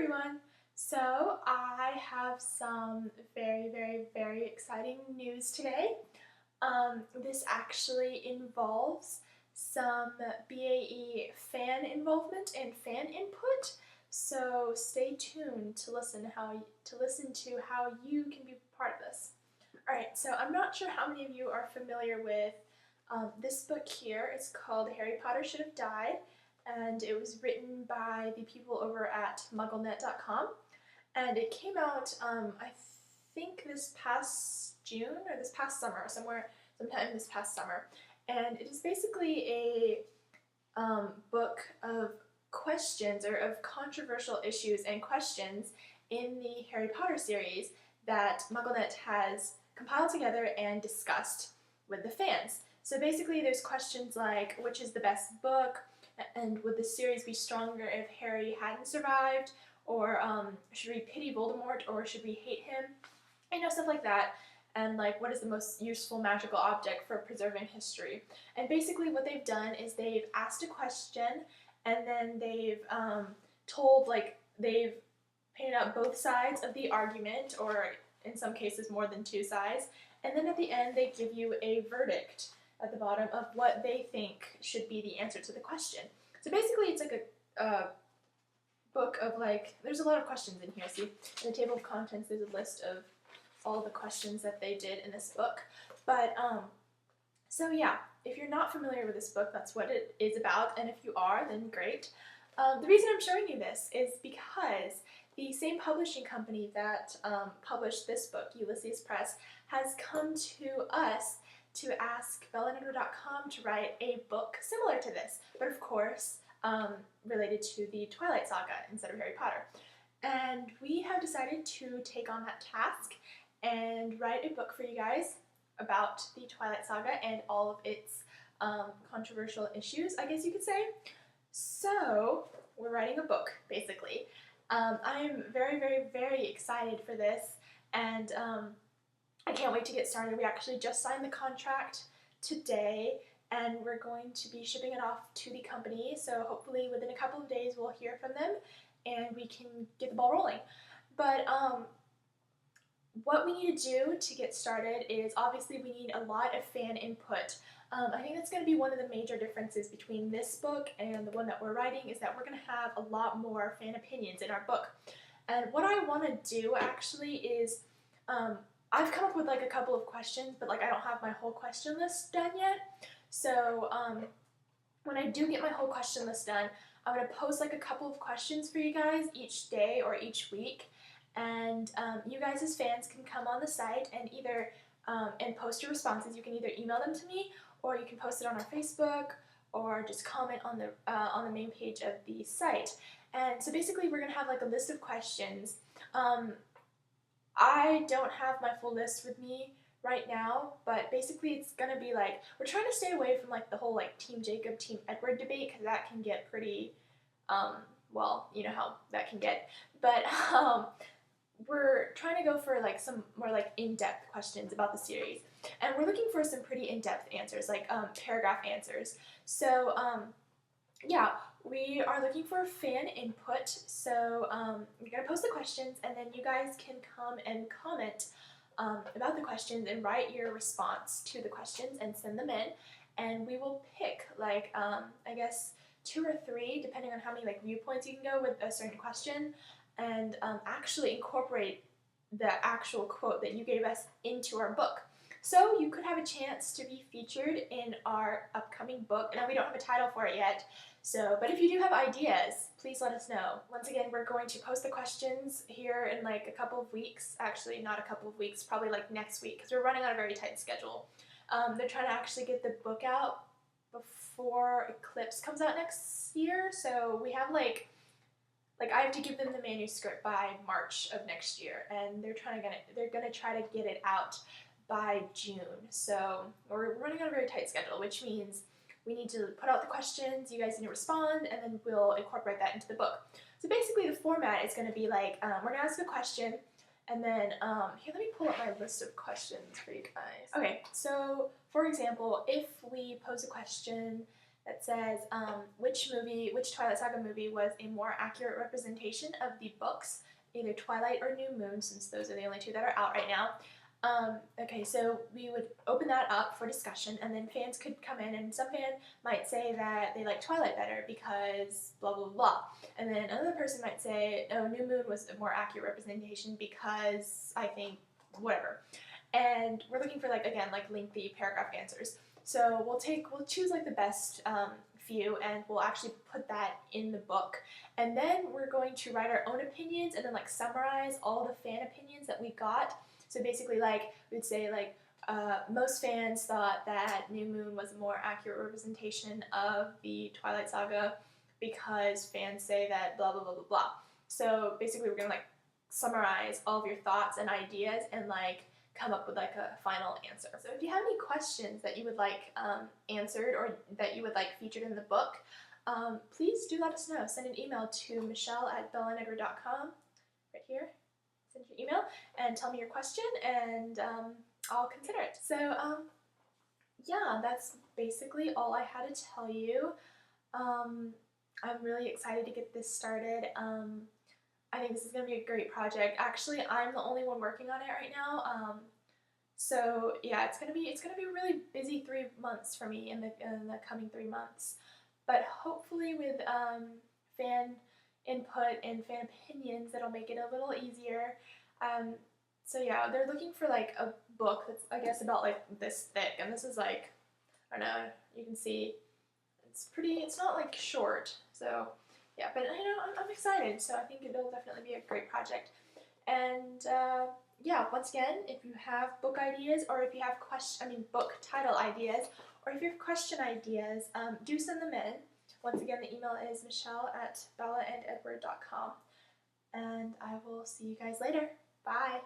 everyone! So I have some very exciting news today. This actually involves some BAE fan involvement and fan input. So stay tuned to listen to how you can be part of this. All right. So I'm not sure how many of you are familiar with this book here. It's called Harry Potter Should Have Died, and it was written by the people over at MuggleNet.com, and it came out, I think this past June or this past summer, sometime this past summer, and it is basically a book of questions or of controversial issues and questions in the Harry Potter series that MuggleNet has compiled together and discussed with the fans. So basically there's questions like, which is the best book, and would the series be stronger if Harry hadn't survived, or should we pity Voldemort or should we hate him? Stuff like that. And like, what is the most useful magical object for preserving history? And basically what they've done is they've asked a question, and then they've they've painted out both sides of the argument, or in some cases more than two sides, and then at the end they give you a verdict at the bottom of what they think should be the answer to the question. So basically it's like a book of there's a lot of questions in here. See, in the table of contents there's a list of all the questions that they did in this book. But so yeah, if you're not familiar with this book, that's what it is about, and if you are, then great. The reason I'm showing you this is because the same publishing company that published this book, Ulysses Press, has come to us to ask BellaNetwork.com to write a book similar to this, but of course related to the Twilight Saga instead of Harry Potter. And we have decided to take on that task and write a book for you guys about the Twilight Saga and all of its controversial issues, I guess you could say. So we're writing a book, basically. I'm very excited for this, and I can't wait to get started. We actually just signed the contract today, and we're going to be shipping it off to the company, so hopefully within a couple of days we'll hear from them and we can get the ball rolling. But what we need to do to get started is, obviously we need a lot of fan input. I think that's going to be one of the major differences between this book and the one that we're writing, is that we're going to have a lot more fan opinions in our book. And what I want to do actually is, I've come up with a couple of questions, but I don't have my whole question list done yet. So when I do get my whole question list done, I'm going to post a couple of questions for you guys each day or each week. And you guys as fans can come on the site and either and post your responses. You can either email them to me, or you can post it on our Facebook, or just comment on the main page of the site. And so basically we're going to have a list of questions. I don't have my full list with me right now, but basically it's going to be we're trying to stay away from the whole Team Jacob, Team Edward debate, because that can get pretty, well, you know how that can get. But we're trying to go for some more in-depth questions about the series, and we're looking for some pretty in-depth answers, paragraph answers. So yeah, we are looking for fan input. So we're gonna post the questions, and then you guys can come and comment about the questions and write your response to the questions and send them in, and we will pick I guess 2 or 3, depending on how many viewpoints you can go with a certain question, and actually incorporate the actual quote that you gave us into our book. So you could have a chance to be featured in our upcoming book. Now we don't have a title for it yet, but if you do have ideas, please let us know. Once again, we're going to post the questions here in a couple of weeks. Actually, not a couple of weeks, probably next week, because we're running on a very tight schedule. They're trying to actually get the book out before Eclipse comes out next year, so we have I have to give them the manuscript by March of next year, and they're gonna try to get it out by June. So we're running on a very tight schedule, which means we need to put out the questions, you guys need to respond, and then we'll incorporate that into the book. So basically the format is going to be we're going to ask a question, and then, here, let me pull up my list of questions for you guys. Okay, so for example, if we pose a question that says, which Twilight Saga movie was a more accurate representation of the books, either Twilight or New Moon, since those are the only two that are out right now. Okay, so we would open that up for discussion, and then fans could come in, and some fan might say that they like Twilight better because blah, blah, blah. And then another person might say, oh, New Moon was a more accurate representation because I think whatever. And we're looking for, like, again, like lengthy paragraph answers. So we'll choose like the best few, and we'll actually put that in the book. And then we're going to write our own opinions and then like summarize all the fan opinions that we got. So basically, like, we'd say, like, most fans thought that New Moon was a more accurate representation of the Twilight Saga because fans say that blah, blah, blah, blah, blah. So basically, we're going to, like, summarize all of your thoughts and ideas and, like, come up with, like, a final answer. So if you have any questions that you would like answered or that you would like featured in the book, please do let us know. Send an email to michelle@bellandedward.com, right here. Send your email and tell me your question, and I'll consider it. So yeah, that's basically all I had to tell you. I'm really excited to get this started. I think this is going to be a great project. Actually, I'm the only one working on it right now. So yeah, it's gonna be a really busy 3 months for me in the coming 3 months. But hopefully with fan input and fan opinions, that'll make it a little easier. So yeah, they're looking for like a book that's, I guess, about like this thick, and this is like, I don't know, you can see it's not like short. So yeah, but you know, I'm excited, so I think it'll definitely be a great project. And yeah, once again, if you have book ideas, or if you have book title ideas, or if you have question ideas, do send them in. Once again, the email is michelle@bellandedward.com, and I will see you guys later. Bye!